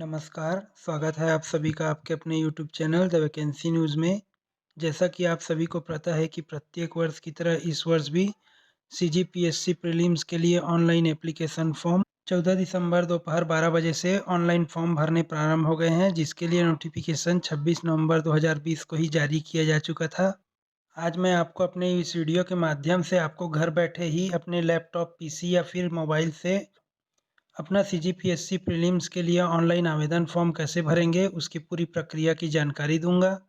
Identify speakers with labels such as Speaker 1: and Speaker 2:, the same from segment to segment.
Speaker 1: नमस्कार, स्वागत है आप सभी का आपके अपने YouTube channel the vacancy news में। जैसा कि आप सभी को पता है कि प्रत्येक वर्ष की तरह इस वर्ष भी सीजीपीएससी प्रीलिम्स के लिए ऑनलाइन एप्लीकेशन फॉर्म 14 दिसंबर दोपहर 12 बजे से ऑनलाइन फॉर्म भरने प्रारंभ हो गए हैं, जिसके लिए नोटिफिकेशन 26 नवंबर 2020 को ही जारी किया जा चुका था। आज मैं आपको अपने इस वीडियो के माध्यम से आपको घर बैठे ही अपने लैपटॉप, पीसी या फिर मोबाइल से अपना सीजीपीएससी प्रीलिम्स के लिए ऑनलाइन आवेदन फॉर्म कैसे भरेंगे उसकी पूरी प्रक्रिया की जानकारी दूंगा।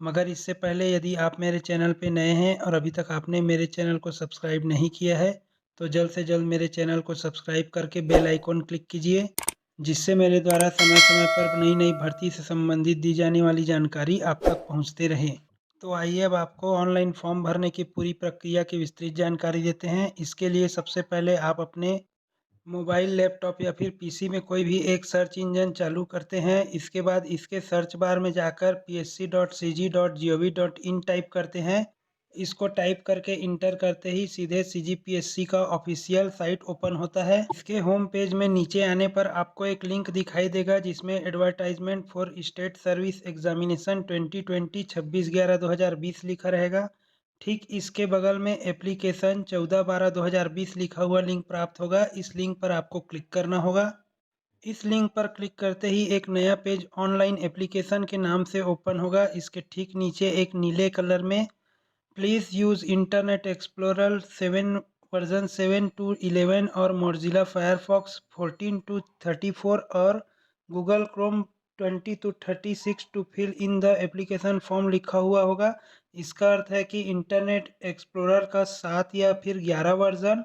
Speaker 1: मगर इससे पहले यदि आप मेरे चैनल पे नए हैं और अभी तक आपने मेरे चैनल को सब्सक्राइब नहीं किया है तो जल्द से जल्द मेरे चैनल को सब्सक्राइब करके बेल आइकॉन क्लिक कीजिए, जिससे मेरे द्वारा समय समय पर नई नई भर्ती से संबंधित दी जाने वाली जानकारी आप तक पहुंचते रहे। तो आइए अब आपको ऑनलाइन फॉर्म भरने की पूरी प्रक्रिया की विस्तृत जानकारी देते हैं। इसके लिए सबसे पहले आप अपने मोबाइल, लैपटॉप या फिर पीसी में कोई भी एक सर्च इंजन चालू करते हैं। इसके बाद इसके सर्च बार में जाकर psc.cg.gov.in टाइप करते हैं। इसको टाइप करके इंटर करते ही सीधे सीजीपीएससी का ऑफिशियल साइट ओपन होता है। इसके होम पेज में नीचे आने पर आपको एक लिंक दिखाई देगा जिसमें advertisement for state service examination 2020 26/11/2020 लिखा रहेगा। ठीक इसके बगल में एप्लीकेशन 14/12/2020 लिखा हुआ लिंक प्राप्त होगा। इस लिंक पर आपको क्लिक करना होगा। इस लिंक पर क्लिक करते ही एक नया पेज ऑनलाइन एप्लीकेशन के नाम से ओपन होगा। इसके ठीक नीचे एक नीले कलर में please use Internet Explorer 7 version 7 to 11 और मोज़िला फायरफॉक्स 14 टू 34 और Google Chrome 20 to 36 to fill in the application form लिखा हुआ होगा। इसका अर्थ है कि इंटरनेट एक्सप्लोरर का 7 या फिर 11 वर्जन,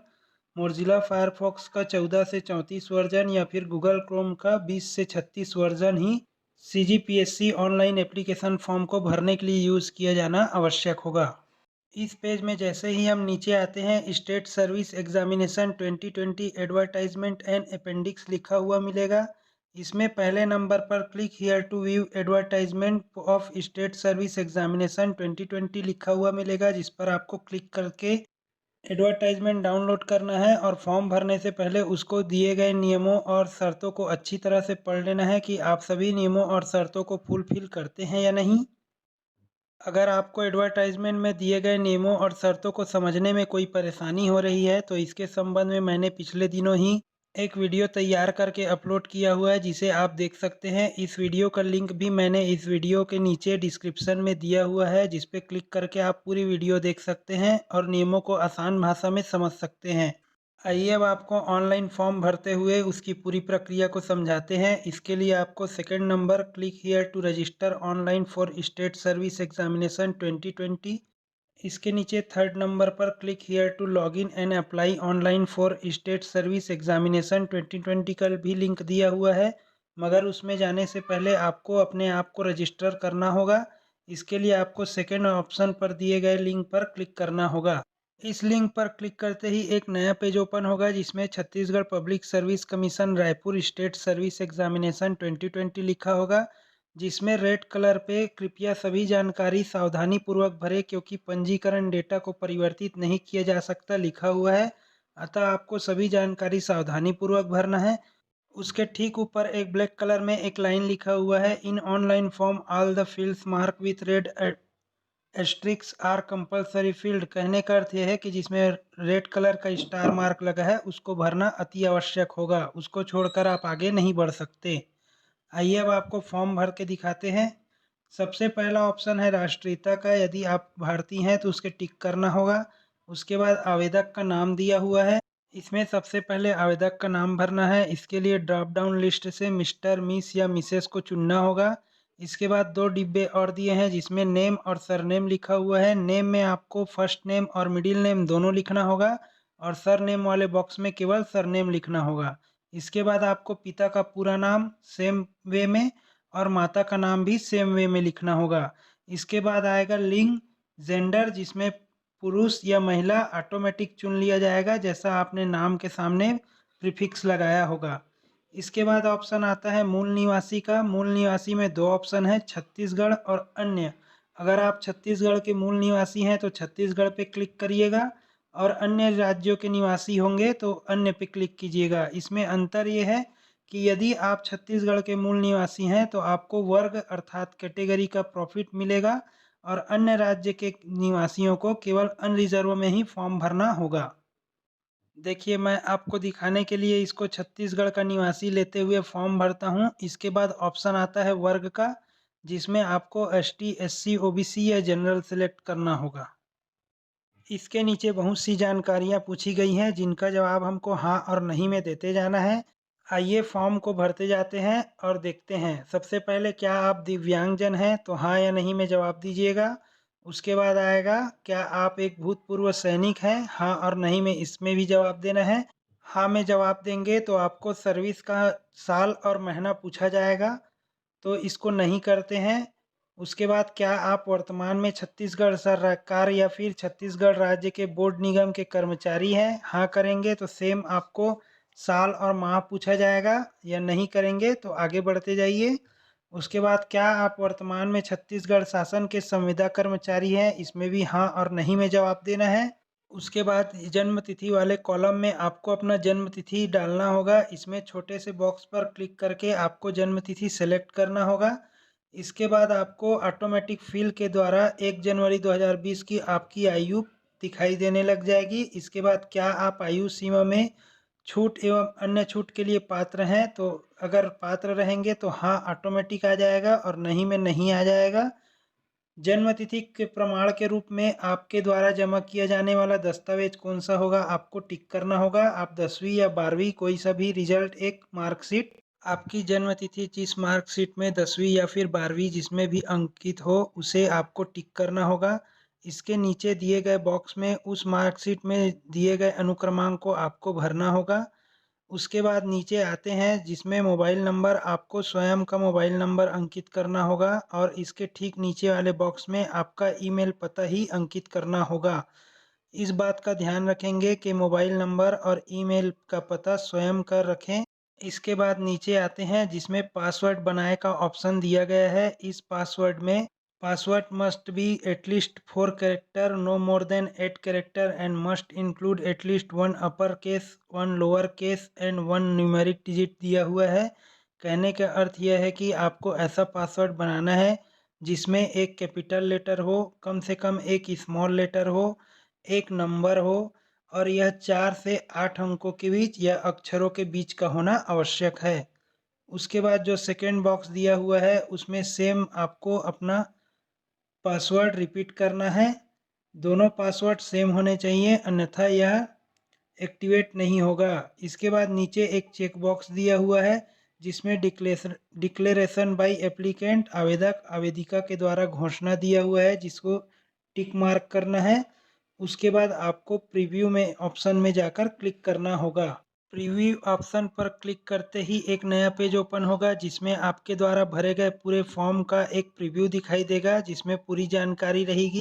Speaker 1: मोज़िला फायरफॉक्स का 14 से 34 वर्जन या फिर गूगल क्रोम का 20 से 36 वर्जन ही सीजीपीएससी ऑनलाइन एप्लीकेशन फॉर्म को भरने के लिए यूज़ किया जाना आवश्यक होगा। इस पेज में जैसे ही हम नीचे आते हैं state service examination 2020 advertisement and appendix लिखा हुआ मिलेगा। इसमें पहले नंबर पर click here to view advertisement of state service examination 2020 लिखा हुआ मिलेगा, जिस पर आपको क्लिक करके एडवर्टाइजमेंट डाउनलोड करना है और फॉर्म भरने से पहले उसको दिए गए नियमों और शर्तों को अच्छी तरह से पढ़ लेना है कि आप सभी नियमों और शर्तों को फुलफिल करते हैं या नहीं। अगर आपको एडवर्टाइजमेंट में दिए गए नियमों और शर्तों को समझने में कोई परेशानी हो रही है तो इसके संबंध में मैंने पिछले दिनों ही एक वीडियो तैयार करके अपलोड किया हुआ है, जिसे आप देख सकते हैं। इस वीडियो का लिंक भी मैंने इस वीडियो के नीचे डिस्क्रिप्शन में दिया हुआ है, जिस पे क्लिक करके आप पूरी वीडियो देख सकते हैं और नियमों को आसान भाषा में समझ सकते हैं। आइए अब आपको ऑनलाइन फॉर्म भरते हुए उसकी पूरी प्रक्रिया को समझाते हैं। इसके लिए आपको second number click here to register online for state service examination 2020, इसके नीचे थर्ड नंबर पर click here to login and apply online for state service examination 2020 का भी लिंक दिया हुआ है, मगर उसमें जाने से पहले आपको अपने आप को रजिस्टर करना होगा। इसके लिए आपको सेकेंड ऑप्शन पर दिए गए लिंक पर क्लिक करना होगा। इस लिंक पर क्लिक करते ही एक नया पेज ओपन होगा जिसमें Chhattisgarh public service commission Raipur state service examination 2020 लिखा होगा, जिसमें रेड कलर पे कृपया सभी जानकारी सावधानी पूर्वक भरें क्योंकि पंजीकरण डेटा को परिवर्तित नहीं किया जा सकता लिखा हुआ है। अतः आपको सभी जानकारी सावधानी पूर्वक भरना है। उसके ठीक ऊपर एक ब्लैक कलर में एक लाइन लिखा हुआ है, in online form all the fields mark with red asterisks are compulsory field. कहने का अर्थ यह है कि जिसमें रेड कलर का स्टार मार्क लगा है उसको भरना अति आवश्यक होगा, उसको छोड़कर आप आगे नहीं बढ़ सकते। आइए अब आपको फॉर्म भर के दिखाते हैं। सबसे पहला ऑप्शन है राष्ट्रीयता का, यदि आप भारतीय हैं तो उसके टिक करना होगा। उसके बाद आवेदक का नाम दिया हुआ है, इसमें सबसे पहले आवेदक का नाम भरना है। इसके लिए ड्रॉप डाउन लिस्ट से मिस्टर, मिस या मिसेस को चुनना होगा। इसके बाद दो डिब्बे और दिए हैं जिसमें नेम और सरनेम लिखा हुआ है। नेम में आपको फर्स्ट नेम और मिडिल नेम दोनों लिखना होगा और सरनेम वाले बॉक्स में केवल सरनेम लिखना होगा। इसके बाद आपको पिता का पूरा नाम सेम वे में और माता का नाम भी सेम वे में लिखना होगा। इसके बाद आएगा लिंग, जेंडर, जिसमें पुरुष या महिला ऑटोमेटिक चुन लिया जाएगा जैसा आपने नाम के सामने प्रीफिक्स लगाया होगा। इसके बाद ऑप्शन आता है मूल निवासी का। मूल निवासी में दो ऑप्शन है, छत्तीसगढ़ और अन्य। अगर आप छत्तीसगढ़ के मूल निवासी हैं तो छत्तीसगढ़ पे क्लिक करिएगा और अन्य राज्यों के निवासी होंगे तो अन्य पे क्लिक कीजिएगा। इसमें अंतर ये है कि यदि आप छत्तीसगढ़ के मूल निवासी हैं तो आपको वर्ग अर्थात कैटेगरी का प्रॉफिट मिलेगा और अन्य राज्य के निवासियों को केवल अनरिजर्व में ही फॉर्म भरना होगा। देखिए, मैं आपको दिखाने के लिए इसको छत्तीसगढ़ का निवासी लेते हुए फॉर्म भरता हूँ। इसके बाद ऑप्शन आता है वर्ग का, जिसमें आपको एसटी, एससी, ओबीसी या जनरल सेलेक्ट करना होगा। इसके नीचे बहुत सी जानकारियाँ पूछी गई हैं जिनका जवाब हमको हाँ और नहीं में देते जाना है। आइए फॉर्म को भरते जाते हैं और देखते हैं। सबसे पहले क्या आप दिव्यांगजन हैं? तो हाँ या नहीं में जवाब दीजिएगा। उसके बाद आएगा क्या आप एक भूतपूर्व सैनिक हैं? हाँ और नहीं में इसमें भी जवाब देना है। हाँ में जवाब देंगे तो आपको सर्विस का साल और महीना पूछा जाएगा, तो इसको नहीं करते हैं। उसके बाद क्या आप वर्तमान में छत्तीसगढ़ सरकार या फिर छत्तीसगढ़ राज्य के बोर्ड निगम के कर्मचारी हैं? हाँ करेंगे तो सेम आपको साल और माह पूछा जाएगा, या नहीं करेंगे तो आगे बढ़ते जाइए। उसके बाद क्या आप वर्तमान में छत्तीसगढ़ शासन के संविदा कर्मचारी हैं? इसमें भी हाँ और नहीं में जवाब देना है। उसके बाद जन्म तिथि वाले कॉलम में आपको अपना जन्म तिथि डालना होगा। इसमें छोटे से बॉक्स पर क्लिक करके आपको जन्म तिथि सेलेक्ट करना होगा। इसके बाद आपको ऑटोमेटिक फिल के द्वारा 1 जनवरी 2020 की आपकी आयु दिखाई देने लग जाएगी। इसके बाद क्या आप आयु सीमा में छूट एवं अन्य छूट के लिए पात्र हैं? तो अगर पात्र रहेंगे तो हाँ ऑटोमेटिक आ जाएगा और नहीं में नहीं आ जाएगा। जन्म तिथि के प्रमाण के रूप में आपके द्वारा जमा किया जाने वाला दस्तावेज कौन सा होगा? आपको टिक करना होगा। आप 10वीं या 12वीं कोई सा भी रिजल्ट, एक मार्कशीट, आपकी जन्म तिथि जिस मार्कशीट में 10वीं या फिर 12वीं जिसमें भी अंकित हो उसे आपको टिक करना होगा। इसके नीचे दिए गए बॉक्स में उस मार्कशीट में दिए गए अनुक्रमांक को आपको भरना होगा। उसके बाद नीचे आते हैं जिसमें मोबाइल नंबर, आपको स्वयं का मोबाइल नंबर अंकित करना होगा और इसके ठीक नीचे वाले बॉक्स में आपका ईमेल पता ही अंकित करना होगा। इस बात का ध्यान रखेंगे कि मोबाइल नंबर और ईमेल का पता स्वयं का रखें। इसके बाद नीचे आते हैं जिसमें पासवर्ड बनाए का ऑप्शन दिया गया है। इस पासवर्ड में password must be at least 4 character, no more than 8 character and must include at least 1 upper case, 1 lower case and 1 numeric digit दिया हुआ है। कहने का अर्थ यह है कि आपको ऐसा पासवर्ड बनाना है जिसमें एक कैपिटल लेटर हो, कम से कम एक स्मॉल लेटर हो, एक नंबर हो और यह 4 से 8 अंकों के बीच या अक्षरों के बीच का होना आवश्यक है। उसके बाद जो सेकंड बॉक्स दिया हुआ है उसमें सेम आपको अपना पासवर्ड रिपीट करना है। दोनों पासवर्ड सेम होने चाहिए, अन्यथा यह एक्टिवेट नहीं होगा। इसके बाद नीचे एक चेक बॉक्स दिया हुआ है जिसमें डिक्लेरेशन बाय एप्लीकेंट, आवेदक आवेदिका के द्वारा घोषणा दिया हुआ है जिसको टिक मार्क करना है। उसके बाद आपको प्रीव्यू में ऑप्शन में जाकर क्लिक करना होगा। प्रीव्यू ऑप्शन पर क्लिक करते ही एक नया पेज ओपन होगा जिसमें आपके द्वारा भरे गए पूरे फॉर्म का एक प्रीव्यू दिखाई देगा जिसमें पूरी जानकारी रहेगी।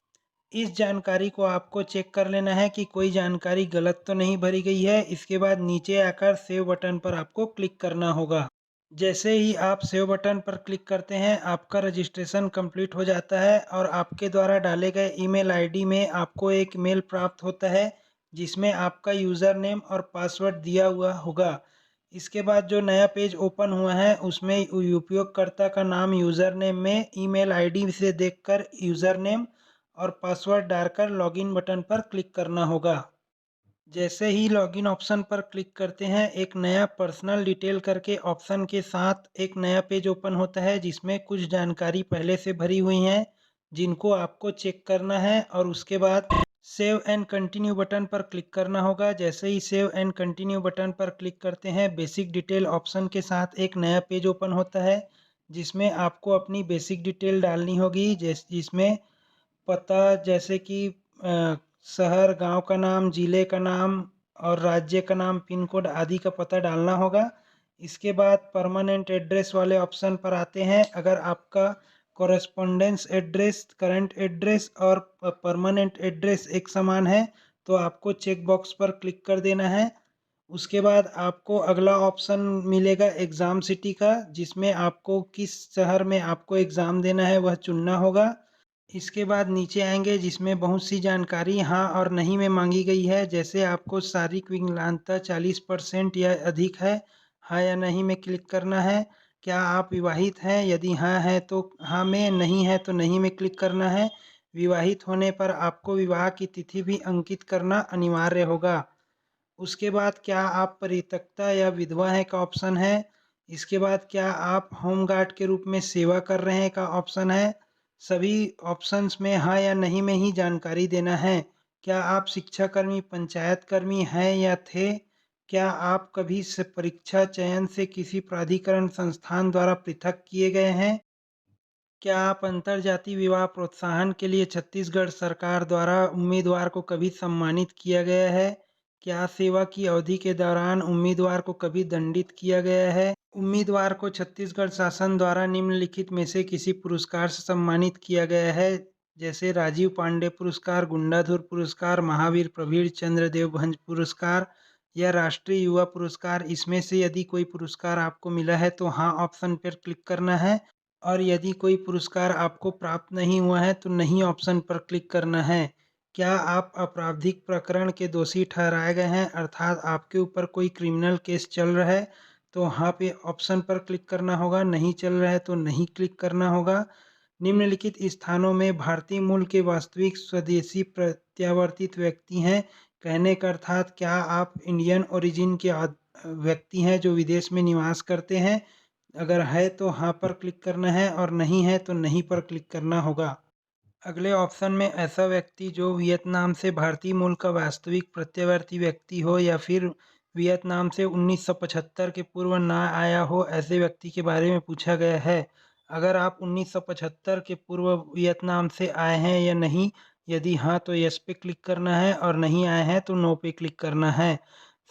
Speaker 1: इस जानकारी को आपको चेक कर लेना है कि कोई जानकारी गलत तो नहीं भरी गई है। इसके बाद नीचे आकर सेव बटन पर आपको क्लिक करना होगा। जैसे ही आप सेव बटन पर क्लिक करते हैं आपका रजिस्ट्रेशन कंप्लीट हो जाता है और आपके द्वारा डाले गए ईमेल आईडी में आपको एक मेल प्राप्त होता है जिसमें आपका यूज़र नेम और पासवर्ड दिया हुआ होगा। इसके बाद जो नया पेज ओपन हुआ है उसमें उपयोगकर्ता का नाम यूज़र नेम में ईमेल आईडी से देखकर यूज़र नेम और पासवर्ड डालकर लॉगिन बटन पर क्लिक करना होगा। जैसे ही लॉगिन ऑप्शन पर क्लिक करते हैं एक नया पर्सनल डिटेल करके ऑप्शन के साथ एक नया पेज ओपन होता है जिसमें कुछ जानकारी पहले से भरी हुई हैं जिनको आपको चेक करना है और उसके बाद सेव एंड कंटिन्यू बटन पर क्लिक करना होगा। जैसे ही सेव एंड कंटिन्यू बटन पर क्लिक करते हैं बेसिक डिटेल ऑप्शन के साथ एक नया पेज ओपन होता है जिसमें आपको अपनी बेसिक डिटेल डालनी होगी जिसमें पता जैसे कि शहर, गांव का नाम, ज़िले का नाम और राज्य का नाम, पिन कोड आदि का पता डालना होगा। इसके बाद परमानेंट एड्रेस वाले ऑप्शन पर आते हैं। अगर आपका कॉरेस्पॉन्डेंस एड्रेस, करंट एड्रेस और परमानेंट एड्रेस एक समान है तो आपको चेक बॉक्स पर क्लिक कर देना है। उसके बाद आपको अगला ऑप्शन मिलेगा एग्ज़ाम सिटी का, जिसमें आपको किस शहर में आपको एग्ज़ाम देना है वह चुनना होगा। इसके बाद नीचे आएंगे जिसमें बहुत सी जानकारी हाँ और नहीं में मांगी गई है। जैसे आपको शारीरिक विकलांगता 40% या अधिक है, हाँ या नहीं में क्लिक करना है। क्या आप विवाहित हैं? यदि हाँ है तो हाँ में, नहीं है तो नहीं में क्लिक करना है। विवाहित होने पर आपको विवाह की तिथि भी अंकित करना अनिवार्य होगा। उसके बाद क्या आप परित्यक्ता या विधवा हैं का ऑप्शन है। इसके बाद क्या आप होमगार्ड के रूप में सेवा कर रहे हैं का ऑप्शन है। सभी ऑप्शंस में हाँ या नहीं में ही जानकारी देना है। क्या आप शिक्षाकर्मी, पंचायत कर्मी हैं या थे। क्या आप कभी से परीक्षा चयन से किसी प्राधिकरण संस्थान द्वारा पृथक किए गए हैं। क्या आप अंतरजातीय विवाह प्रोत्साहन के लिए छत्तीसगढ़ सरकार द्वारा उम्मीदवार को कभी सम्मानित किया गया है? क्या सेवा की अवधि के दौरान उम्मीदवार को कभी दंडित किया गया है? उम्मीदवार को छत्तीसगढ़ शासन द्वारा निम्नलिखित में से किसी पुरस्कार से सम्मानित किया गया है, जैसे राजीव पांडे पुरस्कार, गुंडाधुर पुरस्कार, महावीर प्रवीण चंद्र देवभंज पुरस्कार या राष्ट्रीय युवा पुरस्कार। इसमें से यदि कोई पुरस्कार आपको मिला है तो हाँ ऑप्शन पर क्लिक करना है, और यदि कोई पुरस्कार आपको प्राप्त नहीं हुआ है तो नहीं ऑप्शन पर क्लिक करना है। क्या आप आपराधिक प्रकरण के दोषी ठहराए गए हैं, अर्थात आपके ऊपर कोई क्रिमिनल केस चल रहा है, तो हाँ पे ऑप्शन पर क्लिक करना होगा। नहीं चल रहा है तो नहीं क्लिक करना होगा। निम्नलिखित स्थानों में भारतीय मूल के वास्तविक स्वदेशी प्रत्यावर्तित व्यक्ति हैं। कहने का अर्थात क्या आप इंडियन ओरिजिन के व्यक्ति हैं जो विदेश में निवास करते हैं। अगर है तो हाँ पर क्लिक करना है, और नहीं है तो नहीं पर क्लिक करना होगा। अगले ऑप्शन में ऐसा व्यक्ति जो वियतनाम से भारतीय मूल का वास्तविक प्रत्यावर्ती व्यक्ति हो या फिर वियतनाम से 1975 के पूर्व ना आया हो, ऐसे व्यक्ति के बारे में पूछा गया है। अगर आप 1975 के पूर्व वियतनाम से आए हैं या नहीं, यदि हाँ तो यस पे क्लिक करना है, और नहीं आए हैं तो नो पे क्लिक करना है।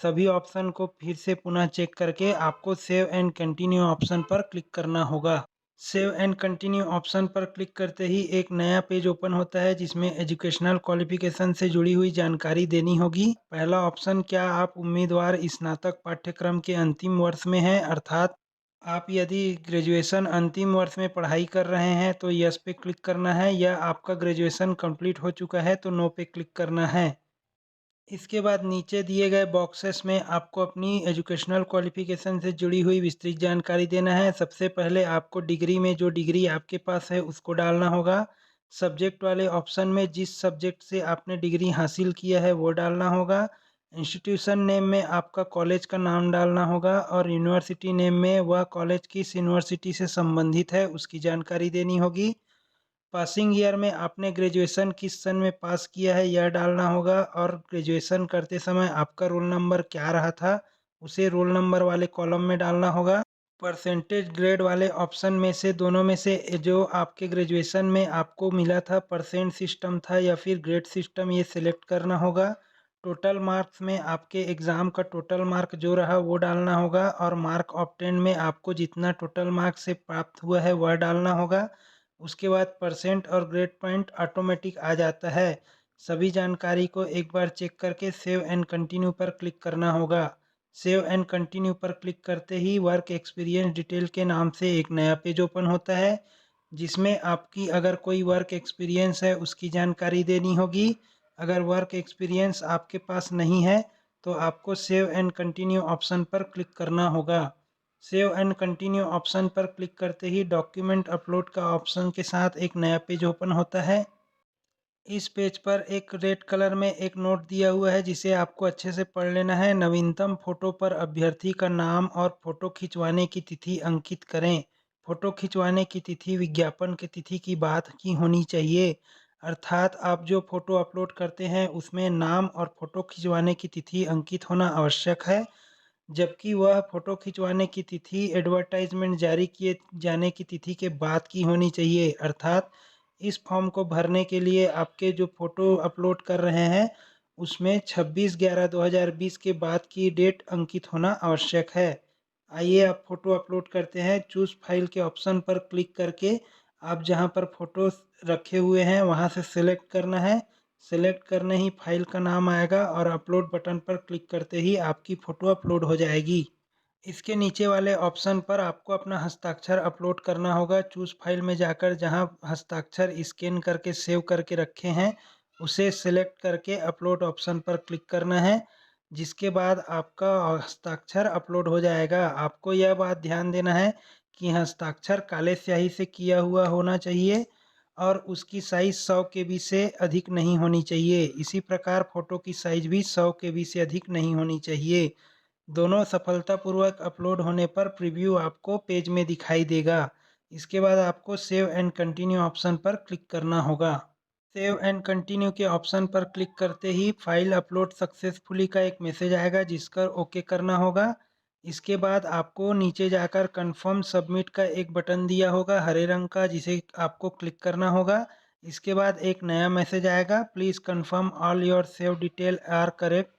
Speaker 1: सभी ऑप्शन को फिर से पुनः चेक करके आपको सेव एंड कंटिन्यू ऑप्शन पर क्लिक करना होगा। सेव एंड कंटिन्यू ऑप्शन पर क्लिक करते ही एक नया पेज ओपन होता है जिसमें एजुकेशनल क्वालिफिकेशन से जुड़ी हुई जानकारी देनी होगी। पहला ऑप्शन, क्या आप उम्मीदवार स्नातक पाठ्यक्रम के अंतिम वर्ष में हैं, अर्थात आप यदि ग्रेजुएशन अंतिम वर्ष में पढ़ाई कर रहे हैं तो यस पे क्लिक करना है, या आपका ग्रेजुएशन कंप्लीट हो चुका है तो नो पे क्लिक करना है। इसके बाद नीचे दिए गए बॉक्सेस में आपको अपनी एजुकेशनल क्वालिफिकेशन से जुड़ी हुई विस्तृत जानकारी देना है। सबसे पहले आपको डिग्री में जो डिग्री आपके पास है उसको डालना होगा। सब्जेक्ट वाले ऑप्शन में जिस सब्जेक्ट से आपने डिग्री हासिल किया है वो डालना होगा। इंस्टीट्यूशन नेम में आपका कॉलेज का नाम डालना होगा, और यूनिवर्सिटी नेम में वह कॉलेज किस यूनिवर्सिटी से संबंधित है उसकी जानकारी देनी होगी। पासिंग ईयर में आपने ग्रेजुएशन किस सन में पास किया है यह डालना होगा, और ग्रेजुएशन करते समय आपका रोल नंबर क्या रहा था उसे रोल नंबर वाले कॉलम में डालना होगा। परसेंटेज ग्रेड वाले ऑप्शन में से दोनों में से जो आपके ग्रेजुएशन में आपको मिला था, परसेंट सिस्टम था या फिर ग्रेड सिस्टम, ये सिलेक्ट करना होगा। टोटल मार्क्स में आपके एग्ज़ाम का टोटल मार्क जो रहा वो डालना होगा, और मार्क ऑब्टेन में आपको जितना टोटल मार्क्स से प्राप्त हुआ है वह डालना होगा। उसके बाद परसेंट और ग्रेड पॉइंट ऑटोमेटिक आ जाता है। सभी जानकारी को एक बार चेक करके सेव एंड कंटिन्यू पर क्लिक करना होगा। सेव एंड कंटिन्यू पर क्लिक करते ही वर्क एक्सपीरियंस डिटेल के नाम से एक नया पेज ओपन होता है, जिसमें आपकी अगर कोई वर्क एक्सपीरियंस है उसकी जानकारी देनी होगी। अगर वर्क एक्सपीरियंस आपके पास नहीं है तो आपको सेव एंड कंटिन्यू ऑप्शन पर क्लिक करना होगा। सेव एंड कंटिन्यू ऑप्शन पर क्लिक करते ही डॉक्यूमेंट अपलोड का ऑप्शन के साथ एक नया पेज ओपन होता है। इस पेज पर एक रेड कलर में एक नोट दिया हुआ है जिसे आपको अच्छे से पढ़ लेना है। नवीनतम फोटो पर अभ्यर्थी का नाम और फोटो खिंचवाने की तिथि अंकित करें। फोटो खिंचवाने की तिथि विज्ञापन की तिथि की बात की होनी चाहिए, अर्थात आप जो फोटो अपलोड करते हैं उसमें नाम और फोटो खिंचवाने की तिथि अंकित होना आवश्यक है। जबकि वह फ़ोटो खिंचवाने की तिथि एडवर्टाइजमेंट जारी किए जाने की तिथि के बाद की होनी चाहिए, अर्थात इस फॉर्म को भरने के लिए आपके जो फ़ोटो अपलोड कर रहे हैं उसमें 26/11/2020 के बाद की डेट अंकित होना आवश्यक है। आइए आप फ़ोटो अपलोड करते हैं। चूज़ फाइल के ऑप्शन पर क्लिक करके आप जहां पर फ़ोटो रखे हुए हैं वहां से सिलेक्ट करना है। सेलेक्ट करने ही फाइल का नाम आएगा, और अपलोड बटन पर क्लिक करते ही आपकी फ़ोटो अपलोड हो जाएगी। इसके नीचे वाले ऑप्शन पर आपको अपना हस्ताक्षर अपलोड करना होगा। चूज़ फाइल में जाकर जहां हस्ताक्षर स्कैन करके सेव करके रखे हैं उसे सिलेक्ट करके अपलोड ऑप्शन पर क्लिक करना है। जिसके बाद आपका हस्ताक्षर अपलोड हो जाएगा। आपको यह बात ध्यान देना है कि हस्ताक्षर काले स्याही से किया हुआ होना चाहिए और उसकी साइज़ 100 केबी से अधिक नहीं होनी चाहिए। इसी प्रकार फ़ोटो की साइज़ भी 100 केबी से अधिक नहीं होनी चाहिए। दोनों सफलतापूर्वक अपलोड होने पर प्रीव्यू आपको पेज में दिखाई देगा। इसके बाद आपको सेव एंड कंटिन्यू ऑप्शन पर क्लिक करना होगा। सेव एंड कंटिन्यू के ऑप्शन पर क्लिक करते ही फाइल अपलोड सक्सेसफुली का एक मैसेज आएगा जिसका ओके करना होगा। इसके बाद आपको नीचे जाकर कंफर्म सबमिट का एक बटन दिया होगा हरे रंग का, जिसे आपको क्लिक करना होगा। इसके बाद एक नया मैसेज आएगा, please confirm all your save detail are correct,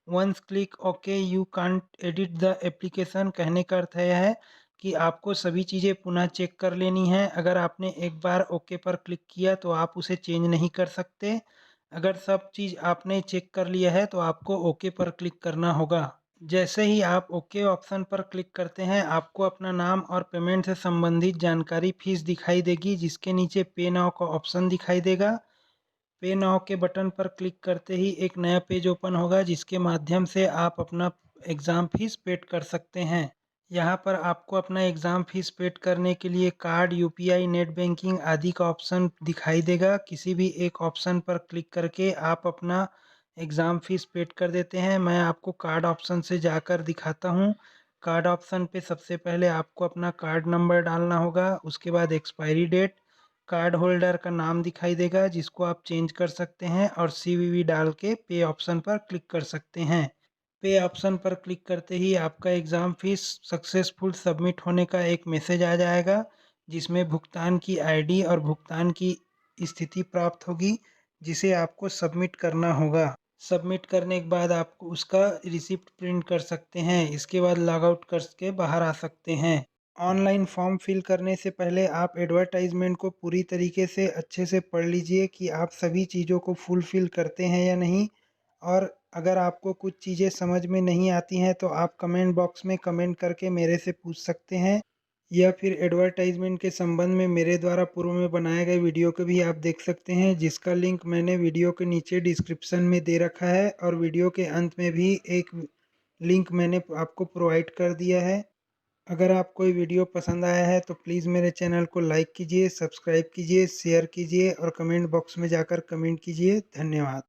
Speaker 1: once click okay you can't edit the application. कहने का अर्थ यह है कि आपको सभी चीज़ें पुनः चेक कर लेनी है। अगर आपने एक बार ओके पर क्लिक किया तो आप उसे चेंज नहीं कर सकते। अगर सब चीज़ आपने चेक कर लिया है तो आपको ओके पर क्लिक करना होगा। जैसे ही आप ओके ऑप्शन पर क्लिक करते हैं, आपको अपना नाम और पेमेंट से संबंधित जानकारी फीस दिखाई देगी, जिसके नीचे पे नाउ का ऑप्शन दिखाई देगा। पे नाउ के बटन पर क्लिक करते ही एक नया पेज ओपन होगा जिसके माध्यम से आप अपना एग्ज़ाम फीस पेड कर सकते हैं। यहाँ पर आपको अपना एग्ज़ाम फीस पेड करने के लिए कार्ड, यूपीआई, नेट बैंकिंग आदि का ऑप्शन दिखाई देगा। किसी भी एक ऑप्शन पर क्लिक करके आप अपना एग्ज़ाम फीस पेड कर देते हैं। मैं आपको कार्ड ऑप्शन से जाकर दिखाता हूँ। कार्ड ऑप्शन पे सबसे पहले आपको अपना कार्ड नंबर डालना होगा, उसके बाद एक्सपायरी डेट, कार्ड होल्डर का नाम दिखाई देगा जिसको आप चेंज कर सकते हैं और सीवीवी डाल के पे ऑप्शन पर क्लिक कर सकते हैं। पे ऑप्शन पर क्लिक करते ही आपका एग्ज़ाम फीस सक्सेसफुल सबमिट होने का एक मैसेज आ जाएगा, जिसमें भुगतान की आईडी और भुगतान की स्थिति प्राप्त होगी, जिसे आपको सबमिट करना होगा। सबमिट करने के बाद आप उसका रिसिप्ट प्रिंट कर सकते हैं। इसके बाद लॉग आउट करके बाहर आ सकते हैं। ऑनलाइन फॉर्म फिल करने से पहले आप एडवर्टाइजमेंट को पूरी तरीके से अच्छे से पढ़ लीजिए कि आप सभी चीज़ों को फुलफ़िल करते हैं या नहीं। और अगर आपको कुछ चीज़ें समझ में नहीं आती हैं तो आप कमेंट बॉक्स में कमेंट करके मेरे से पूछ सकते हैं, या फिर एडवर्टाइजमेंट के संबंध में मेरे द्वारा पूर्व में बनाए गए वीडियो को भी आप देख सकते हैं, जिसका लिंक मैंने वीडियो के नीचे डिस्क्रिप्शन में दे रखा है और वीडियो के अंत में भी एक लिंक मैंने आपको प्रोवाइड कर दिया है। अगर आप कोई वीडियो पसंद आया है तो प्लीज़ मेरे चैनल को लाइक कीजिए, सब्सक्राइब कीजिए, शेयर कीजिए और कमेंट बॉक्स में जाकर कमेंट कीजिए। धन्यवाद।